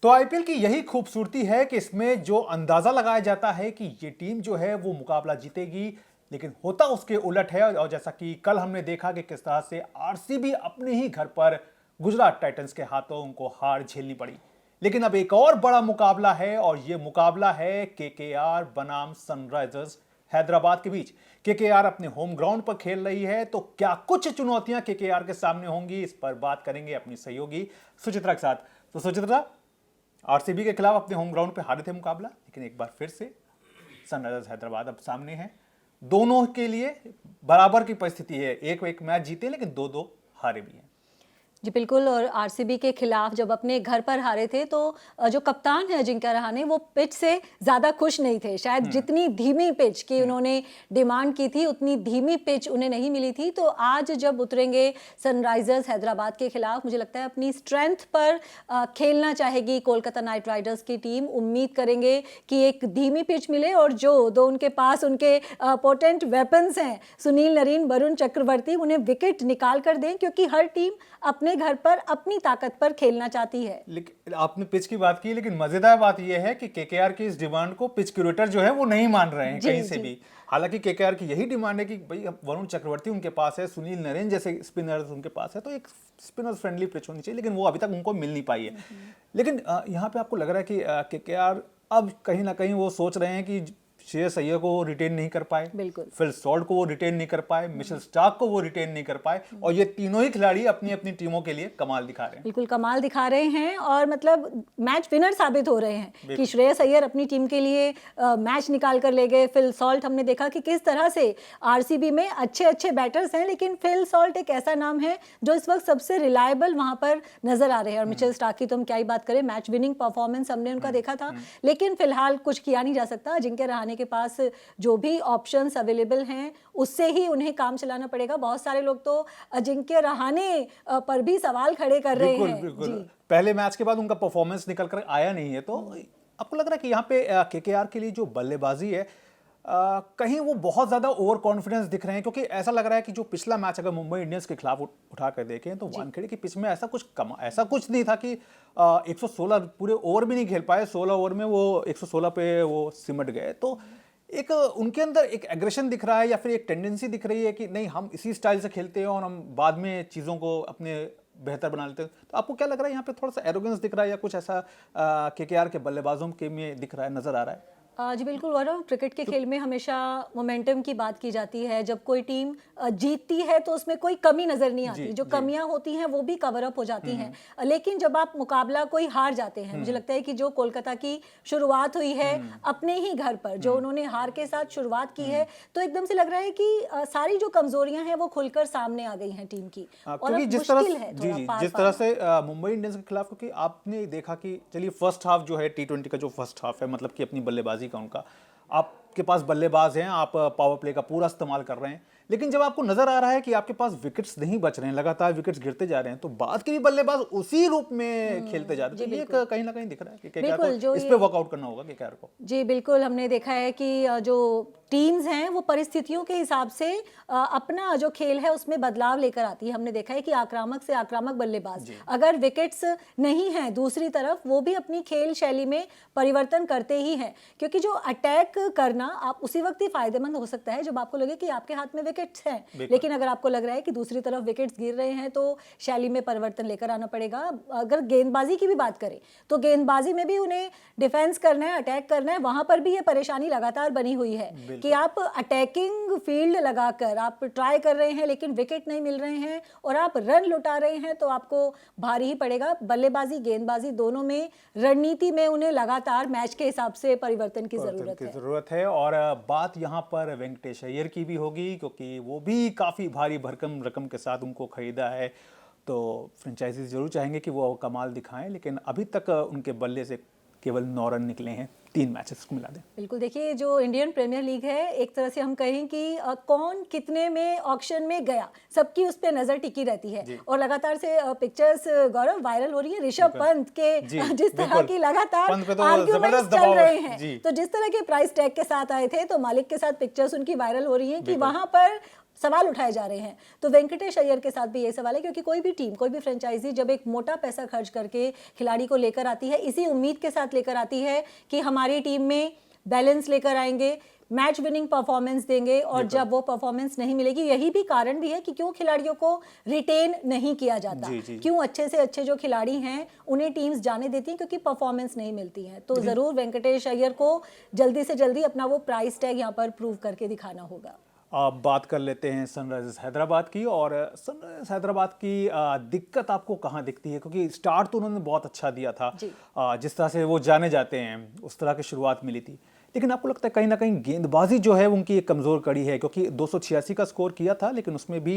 तो आईपीएल की यही खूबसूरती है कि इसमें जो अंदाजा लगाया जाता है कि ये टीम जो है वो मुकाबला जीतेगी, लेकिन होता उसके उलट है। और जैसा कि कल हमने देखा कि किस तरह से आरसीबी अपने ही घर पर गुजरात टाइटंस के हाथों उनको हार झेलनी पड़ी। लेकिन अब एक और बड़ा मुकाबला है और ये मुकाबला है केकेआर बनाम सनराइजर्स हैदराबाद के बीच। केकेआर अपने होम ग्राउंड पर खेल रही है, तो क्या कुछ चुनौतियां केकेआर के सामने होंगी, इस पर बात करेंगे अपनी सहयोगी सुचित्रा के साथ। तो सुचित्रा, आरसीबी के खिलाफ अपने होम ग्राउंड पे हारे थे मुकाबला, लेकिन एक बार फिर से सनराइजर्स हैदराबाद अब सामने है। दोनों के लिए बराबर की परिस्थिति है, एक एक मैच जीते लेकिन दो दो हारे भी हैं। जी बिल्कुल। और आरसीबी के खिलाफ जब अपने घर पर हारे थे तो जो कप्तान है अजिंक्य रहाणे वो पिच से ज़्यादा खुश नहीं थे। शायद जितनी धीमी पिच की उन्होंने डिमांड की थी उतनी धीमी पिच उन्हें नहीं मिली थी। तो आज जब उतरेंगे सनराइजर्स हैदराबाद के खिलाफ, मुझे लगता है अपनी स्ट्रेंथ पर खेलना चाहेगी कोलकाता नाइट राइडर्स की टीम। उम्मीद करेंगे कि एक धीमी पिच मिले और जो दो उनके पास उनके पोटेंट वेपन्स हैं, सुनील नरीन, वरुण चक्रवर्ती, उन्हें विकेट निकाल कर दें, क्योंकि हर टीम अपने घर पर अपनी ताकत पर खेलना चाहती है। लेकिन आपने पिच की बात की, लेकिन मजेदार बात यह है कि केकेआर की इस डिमांड को पिच क्यूरेटर जो है वो नहीं मान रहे हैं कहीं से भी। हालांकि केकेआर की यही डिमांड है कि भाई वरुण चक्रवर्ती उनके पास है, सुनील नरेन जैसे स्पिनर्स उनके पास है, तो एक स्पिनर फ्रेंडली पिच होनी चाहिए, लेकिन वो अभी तक उनको मिल नहीं पाई है। लेकिन यहाँ पे आपको लग रहा है कि केकेआर अब कहीं ना कहीं वो सोच रहे हैं कि श्रेयस अय्यर को वो रिटेन नहीं कर पाए, फिल सॉल्ट को वो रिटेन नहीं कर पाए, मिचेल स्टार्क को वो रिटेन नहीं कर पाए, और ये तीनों ही खिलाड़ी अपनी अपनी टीमों के लिए कमाल दिखा रहे हैं। बिल्कुल कमाल दिखा रहे हैं और मतलब मैच विनर साबित हो रहे हैं कि श्रेयस अय्यर अपनी टीम के लिए मैच निकाल कर ले गए। फिल सॉल्ट, हमने देखा कि किस तरह से आरसीबी में अच्छे अच्छे बैटर्स हैं, लेकिन फिल सॉल्ट एक ऐसा नाम है जो इस वक्त सबसे रिलायबल वहां पर नजर आ रहे हैं। और मिचेल स्टार्क की तो हम क्या ही बात करें, मैच विनिंग परफॉर्मेंस हमने उनका देखा था, लेकिन फिलहाल कुछ किया नहीं जा सकता। अजिंक्य रहाणे के पास जो भी ऑप्शंस अवेलेबल हैं उससे ही उन्हें काम चलाना पड़ेगा। बहुत सारे लोग तो अजिंक्य रहाणे पर भी सवाल खड़े कर रहे हैं। बिल्कुल। पहले मैच के बाद उनका परफॉर्मेंस निकल कर आया नहीं है, तो आपको लग रहा है कि यहाँ पे केकेआर के लिए जो बल्लेबाजी है कहीं वो बहुत ज्यादा ओवर कॉन्फिडेंस दिख रहे हैं, क्योंकि ऐसा लग रहा है कि जो पिछला मैच अगर मुंबई इंडियंस के खिलाफ उठा कर देखें तो वानखेड़े की पिच में ऐसा कुछ नहीं था कि 116 पूरे ओवर भी नहीं खेल पाए, 16 ओवर में वो 116 पे वो सिमट गए। तो एक उनके अंदर एक एग्रेशन दिख रहा है या फिर एक टेंडेंसी दिख रही है कि नहीं, हम इसी स्टाइल से खेलते हैं और हम बाद में चीज़ों को अपने बेहतर बना लेते हैं। तो आपको क्या लग रहा है, यहाँ पे थोड़ा सा एरोगेंस दिख रहा है या कुछ ऐसा केकेआर के बल्लेबाजों के में दिख रहा है, नजर आ रहा है? जी बिल्कुल गौरव, क्रिकेट के खेल में हमेशा मोमेंटम की बात की जाती है। जब कोई टीम जीतती है तो उसमें कोई कमी नजर नहीं आती, जो कमियां होती हैं वो भी कवर अप हो जाती हैं। लेकिन जब आप मुकाबला कोई हार जाते हैं, मुझे लगता है कि जो कोलकाता की शुरुआत हुई है अपने ही घर पर, जो उन्होंने हार के साथ शुरुआत की है, तो एकदम से लग रहा है कि सारी जो कमजोरियां हैं वो खुलकर सामने आ गई हैं टीम की। और जिस तरह से मुंबई इंडियंस के खिलाफ, क्योंकि आपने देखा कि चलिए फर्स्ट हाफ जो है T20 का जो फर्स्ट हाफ है, मतलब कि अपनी बल्लेबाजी का उनका, आपके पास बल्लेबाज हैं, आप पावर प्ले का पूरा इस्तेमाल कर रहे हैं, लेकिन जब आपको नजर आ रहा है कि आपके पास विकेट्स नहीं बच रहे हैं, लगातार विकेट्स गिरते जा रहे हैं, तो बाद के भी बल्लेबाज उसी रूप में खेलते जा रहे हैं। ये कहीं ना कहीं दिख रहा है कि केकेआर इस पे वर्कआउट करना होगा केकेआर को। जी बिल्कुल, हमने देखा है कि जो टीम्स हैं वो परिस्थितियों के हिसाब से अपना जो खेल है उसमें बदलाव लेकर आती है। हमने देखा है कि आक्रामक से आक्रामक बल्लेबाज अगर विकेट्स नहीं हैं दूसरी तरफ, वो भी अपनी खेल शैली में परिवर्तन करते ही हैं, क्योंकि जो अटैक करना आप उसी वक्त ही फायदेमंद हो सकता है जब आपको लगे कि आपके हाथ में विकेट्स हैं। लेकिन अगर आपको लग रहा है कि दूसरी तरफ विकेट्स गिर रहे हैं तो शैली में परिवर्तन लेकर आना पड़ेगा। अगर गेंदबाजी की भी बात करें तो गेंदबाजी में भी उन्हें डिफेंस करना है, अटैक करना है, वहां पर भी ये परेशानी लगातार बनी हुई है कि आप अटैकिंग फील्ड लगाकर आप ट्राई कर रहे हैं लेकिन विकेट नहीं मिल रहे हैं और आप रन लुटा रहे हैं, तो आपको भारी ही पड़ेगा। बल्लेबाजी गेंदबाजी दोनों में रणनीति में उन्हें लगातार मैच के हिसाब से परिवर्तन की जरूरत है। और बात यहाँ पर वेंकटेश अय्यर की भी होगी, क्योंकि वो भी काफी भारी भरकम रकम के साथ उनको खरीदा है, तो फ्रेंचाइजी जरूर चाहेंगे कि वो कमाल दिखाएं, लेकिन अभी तक उनके बल्ले से केवल 9 रन निकले हैं 3 मैचेस को मिला दें। बिल्कुल, देखिए जो इंडियन प्रीमियर लीग है, एक तरह से हम कहें कि कौन कितने में ऑक्शन में गया, सबकी उस पर नजर टिकी रहती है और लगातार से पिक्चर्स गौरव वायरल हो रही है ऋषभ पंत के, जिस तरह की लगातार आर्ग्यूमेंट्स चल रहे हैं, तो जिस तरह के प्राइस टैग के साथ आए थे, तो मालिक के साथ पिक्चर्स उनकी वायरल हो रही है कि वहां पर सवाल उठाए जा रहे हैं। तो वेंकटेश अय्यर के साथ भी ये सवाल है, क्योंकि कोई भी टीम, कोई भी फ्रेंचाइजी जब एक मोटा पैसा खर्च करके खिलाड़ी को लेकर आती है, इसी उम्मीद के साथ लेकर आती है कि हमारी टीम में बैलेंस लेकर आएंगे, मैच विनिंग परफॉर्मेंस देंगे, और जब वो परफॉर्मेंस नहीं मिलेगी, यही भी कारण भी है कि क्यों खिलाड़ियों को रिटेन नहीं किया जाता, क्यों अच्छे से अच्छे जो खिलाड़ी हैं उन्हें टीम्स जाने देती हैं, क्योंकि परफॉर्मेंस नहीं मिलती है। तो जरूर वेंकटेश अय्यर को जल्दी से जल्दी अपना वो प्राइस टैग यहाँ पर प्रूव करके दिखाना होगा। अब बात कर लेते हैं सनराइजर्स हैदराबाद की। और सनराइजर्स हैदराबाद की दिक्कत आपको कहाँ दिखती है? क्योंकि स्टार्ट तो उन्होंने बहुत अच्छा दिया था, जिस तरह से वो जाने जाते हैं उस तरह की शुरुआत मिली थी, लेकिन आपको लगता है कहीं ना कहीं गेंदबाजी जो है उनकी एक कमज़ोर कड़ी है? क्योंकि 286 का स्कोर किया था, लेकिन उसमें भी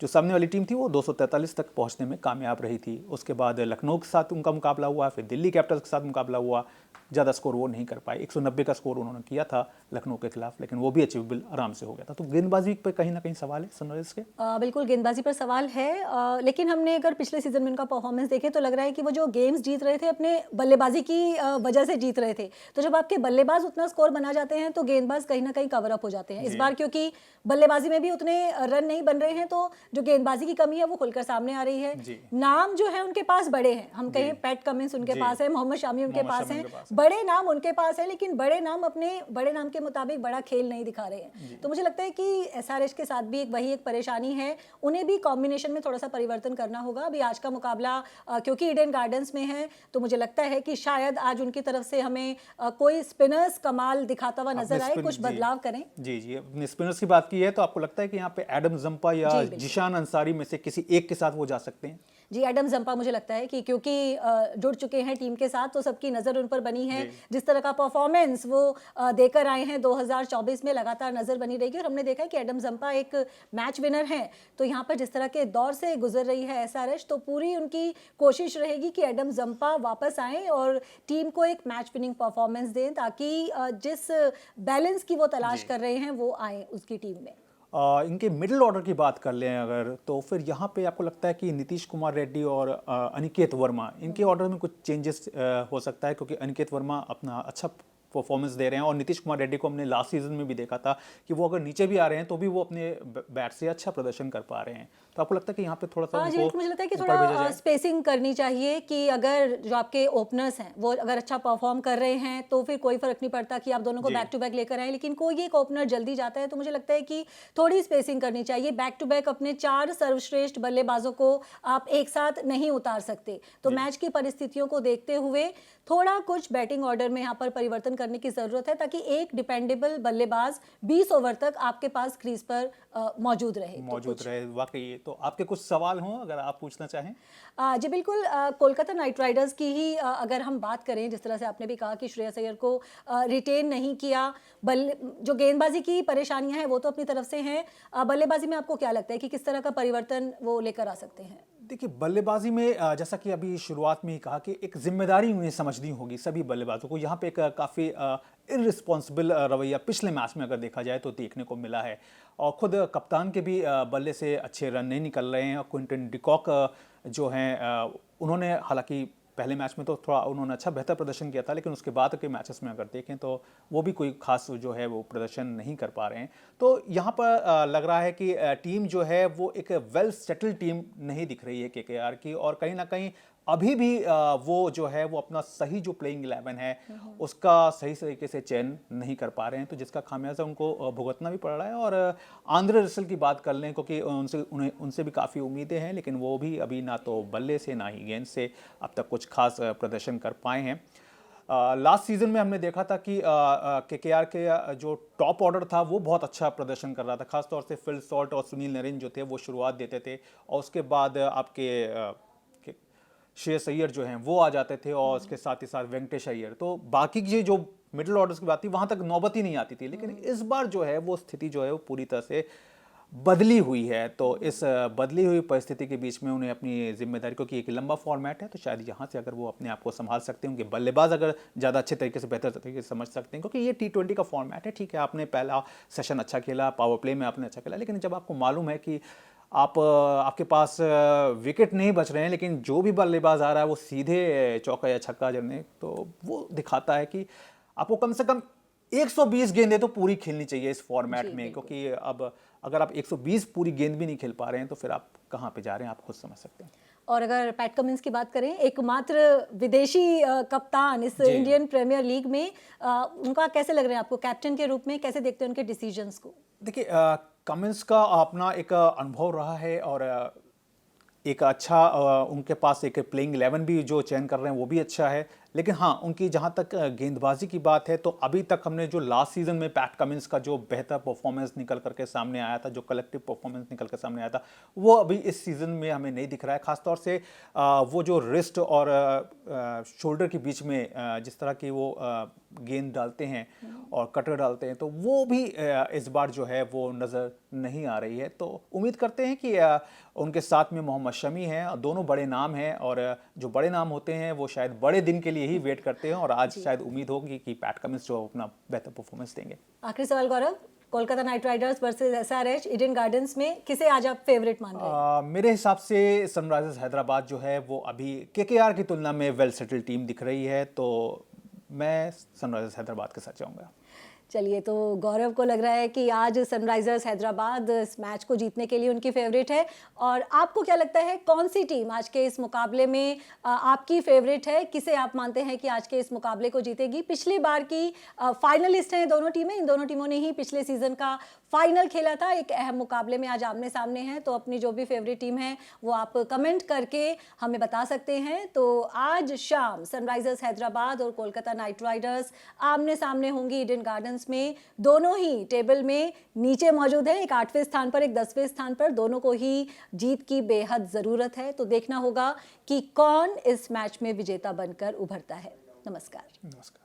जो सामने वाली टीम थी वो 243 तक पहुंचने में कामयाब रही थी। उसके बाद लखनऊ के साथ उनका मुकाबला हुआ, फिर दिल्ली कैपिटल्स के साथ मुकाबला हुआ, ज़्यादा स्कोर वो नहीं कर पाए। 190 का स्कोर उन्होंने किया था लखनऊ के खिलाफ, लेकिन वो भी अचीवेबल आराम से हो गया था। तो गेंदबाजी पर कहीं ना कहीं सवाल है सनराइजर्स के। बिल्कुल गेंदबाजी पर सवाल है, लेकिन हमने अगर पिछले सीजन में उनका परफॉर्मेंस देखे तो लग रहा है कि वो जो गेम्स जीत रहे थे अपने बल्लेबाजी की वजह से जीत रहे थे। तो जब आपके बल्लेबाज उतना स्कोर बना जाते हैं तो गेंदबाज कहीं ना कहीं कवर अप हो जाते हैं। इस बार क्योंकि बल्लेबाजी में भी उतने रन नहीं बन रहे हैं, तो जो गेंदबाजी की कमी है वो खुलकर सामने आ रही है। नाम जो है उनके पास बड़े हैं, हम कहें पैट कमिंस उनके पास है, मोहम्मद शामी उनके पास हैं, बड़े नाम उनके पास है, लेकिन बड़े नाम अपने बड़े नाम के मुताबिक बड़ा खेल नहीं दिखा रहे हैं। तो मुझे लगता है कि एसआरएच के साथ भी एक परेशानी है, उन्हें भी कॉम्बिनेशन में थोड़ा सा परिवर्तन करना होगा। अभी आज का मुकाबला क्योंकि ईडन गार्डन्स में है, तो मुझे लगता है कि शायद आज उनकी तरफ से हमें कोई स्पिनर्स कमाल दिखाता हुआ नजर आए, कुछ बदलाव करें। जी जी, अपने स्पिनर्स की बात की है तो आपको लगता है कि यहाँ पे एडम जंपा या जिशान अंसारी में से किसी एक के साथ वो जा सकते हैं? जी, एडम जंपा मुझे लगता है कि क्योंकि जुड़ चुके हैं टीम के साथ, तो सबकी नज़र उन पर बनी है। जिस तरह का परफॉर्मेंस वो देकर आए हैं 2024 में, लगातार नज़र बनी रहेगी। और हमने देखा है कि एडम जंपा एक मैच विनर हैं, तो यहाँ पर जिस तरह के दौर से गुजर रही है एसआरएच, तो पूरी उनकी कोशिश रहेगी कि एडम जंपा वापस आएँ और टीम को एक मैच विनिंग परफॉर्मेंस दें, ताकि जिस बैलेंस की वो तलाश कर रहे हैं वो आए उसकी टीम में। इनके मिडिल ऑर्डर की बात कर लें अगर, तो फिर यहाँ पे आपको लगता है कि नीतीश कुमार रेड्डी और अनिकेत वर्मा, इनके ऑर्डर में कुछ चेंजेस हो सकता है? क्योंकि अनिकेत वर्मा अपना अच्छा परफॉर्मेंस दे रहे हैं और नीतीश कुमार रेड्डी को हमने लास्ट सीजन में भी देखा था कि वो अगर नीचे भी आ रहे हैं तो भी वो अपने बैट से अच्छा प्रदर्शन कर पा रहे हैं। तो आपको लगता है कि यहाँ पे थोड़ा सा मुझे लगता है कि थोड़ा स्पेसिंग करनी चाहिए, कि अगर जो आपके ओपनर्स हैं वो अगर अच्छा परफॉर्म कर रहे हैं तो फिर कोई फर्क नहीं पड़ता कि आप दोनों को बैक टू बैक लेकर आए, लेकिन कोई एक ओपनर जल्दी जाता है तो मुझे लगता है कि थोड़ी स्पेसिंग करनी चाहिए। बैक टू बैक अपने 4 सर्वश्रेष्ठ बल्लेबाजों को आप एक साथ नहीं उतार सकते, तो मैच की परिस्थितियों को देखते हुए थोड़ा कुछ बैटिंग ऑर्डर में यहाँ पर परिवर्तन करने की जरूरत है, ताकि एक डिपेंडेबल बल्लेबाज 20 ओवर तक आपके पास क्रीज पर मौजूद रहे। वाकई। तो आपके कुछ सवाल हों अगर आप पूछना चाहें? जी बिल्कुल, कोलकाता नाइट राइडर्स की ही अगर हम बात करें, जिस तरह से आपने भी कहा कि श्रेयस अय्यर को रिटेन नहीं किया, जो गेंदबाजी की परेशानियां हैं वो तो अपनी तरफ से हैं, बल्लेबाजी में आपको क्या लगता है कि किस तरह का परिवर्तन वो लेकर आ सकते हैं? देखिए, बल्लेबाजी में जैसा कि अभी शुरुआत में ही कहा कि एक जिम्मेदारी उन्हें समझनी होगी सभी बल्लेबाजों को। यहाँ पे एक काफ़ी इररिस्पॉन्सिबल रवैया पिछले मैच में अगर देखा जाए तो देखने को मिला है, और खुद कप्तान के भी बल्ले से अच्छे रन नहीं निकल रहे हैं। क्विंटन डिकॉक जो हैं उन्होंने हालांकि पहले मैच में तो थोड़ा उन्होंने अच्छा बेहतर प्रदर्शन किया था, लेकिन उसके बाद के मैचेस में अगर देखें तो वो भी कोई खास जो है वो प्रदर्शन नहीं कर पा रहे हैं। तो यहाँ पर लग रहा है कि टीम जो है वो एक वेल सेटल्ड टीम नहीं दिख रही है केकेआर की, और कहीं ना कहीं अभी भी वो जो है वो अपना सही जो प्लेइंग 11 है उसका सही तरीके से चयन नहीं कर पा रहे हैं, तो जिसका खामियाजा उनको भुगतना भी पड़ रहा है। और आंद्रे रसेल की बात कर लें, क्योंकि उनसे भी काफ़ी उम्मीदें हैं, लेकिन वो भी अभी ना तो बल्ले से ना ही गेंद से अब तक कुछ खास प्रदर्शन कर पाए हैं। लास्ट सीजन में हमने देखा था कि केकेआर के जो टॉप ऑर्डर था वो बहुत अच्छा प्रदर्शन कर रहा था, खासतौर से फिल सॉल्ट और सुनील नरेन जो थे वो शुरुआत देते थे, और उसके बाद आपके श्रेयस अय्यर जो हैं वो आ जाते थे, और उसके साथ ही साथ वेंकटेश अय्यर। तो बाकी की जो मिडिल ऑर्डर्स की बात थी वहाँ तक नौबत ही नहीं आती थी, लेकिन इस बार जो है वो स्थिति जो है वो पूरी तरह से बदली हुई है। तो इस बदली हुई परिस्थिति के बीच में उन्हें अपनी जिम्मेदारी, क्योंकि एक लंबा फॉर्मेट है, तो शायद यहाँ से अगर वो अपने आप को संभाल सकते हैं, उनके बल्लेबाज अगर ज़्यादा अच्छे तरीके से बेहतर तरीके से समझ सकते हैं, क्योंकि ये T20 का फॉर्मेट है। ठीक है, आपने पहला सेशन अच्छा खेला, पावर प्ले में आपने अच्छा खेला, लेकिन जब आपको मालूम है कि आपके पास विकेट नहीं बच रहे हैं, लेकिन जो भी बल्लेबाज आ रहा है वो सीधे चौका या छक्का जड़ने, तो वो दिखाता है कि आपको कम से कम 120 गेंदें तो पूरी खेलनी चाहिए इस फॉर्मेट जी, में, बिल्कुल। क्योंकि अब अगर आप 120 पूरी गेंद भी नहीं खेल पा रहे हैं तो फिर आप कहाँ पे जा रहे हैं, आप खुद समझ सकते हैं। और अगर पैट कमिंस की बात करें, एकमात्र विदेशी कप्तान इस जी। इंडियन प्रीमियर लीग में, उनका कैसे लग रहे हैं आपको कैप्टन के रूप में? कैसे देखते हैं उनके डिसीजंस को? देखिए, कमिंस का अपना एक अनुभव रहा है और एक अच्छा उनके पास एक प्लेइंग 11 भी जो चयन कर रहे हैं वो भी अच्छा है। लेकिन हाँ, उनकी जहाँ तक गेंदबाजी की बात है तो अभी तक हमने जो लास्ट सीजन में पैट कमिंस का जो बेहतर परफॉर्मेंस निकल करके सामने आया था, जो कलेक्टिव परफॉर्मेंस निकल कर सामने आया था, वो अभी इस सीजन में हमें नहीं दिख रहा है। खासतौर से वो जो रिस्ट और शोल्डर के बीच में जिस तरह की वो गेंद डालते हैं और कटर डालते हैं, तो वो भी इस बार जो है वो नज़र नहीं आ रही है। तो उम्मीद करते हैं कि उनके साथ में मोहम्मद शमी हैं, दोनों बड़े नाम हैं और जो बड़े नाम होते हैं वो शायद बड़े दिन के लिए ही वेट करते हैं और आज शायद उम्मीद होगी कि पैट कमिंस जो अपना बेहतर परफॉर्मेंस देंगे। आखिरी सवाल Gaurav, Kolkata Knight Riders versus SRH Eden Gardens में किसे आज आप फेवरेट मान रहे हैं? मेरे हिसाब से सनराइजर्स हैदराबाद जो है वो अभी केकेआर की तुलना में वेल सेटल्ड टीम दिख रही है, तो मैं सनराइजर्स हैदराबाद के साथ जाऊंगा। चलिए, तो गौरव को लग रहा है कि आज सनराइजर्स हैदराबाद इस मैच को जीतने के लिए उनकी फेवरेट है। और आपको क्या लगता है, कौन सी टीम आज के इस मुकाबले में आपकी फेवरेट है? किसे आप मानते हैं कि आज के इस मुकाबले को जीतेगी? पिछली बार की फाइनलिस्ट हैं दोनों टीमें, इन दोनों टीमों ने ही पिछले सीजन का फाइनल खेला था। एक अहम मुकाबले में आज आमने सामने हैं, तो अपनी जो भी फेवरेट टीम है वो आप कमेंट करके हमें बता सकते हैं। तो आज शाम सनराइजर्स हैदराबाद और कोलकाता नाइट राइडर्स आमने सामने होंगी ईडन गार्डन्स में। दोनों ही टेबल में नीचे मौजूद है, एक 8वें स्थान पर, एक 10वें स्थान पर। दोनों को ही जीत की बेहद ज़रूरत है, तो देखना होगा कि कौन इस मैच में विजेता बनकर उभरता है। नमस्कार। नमस्कार।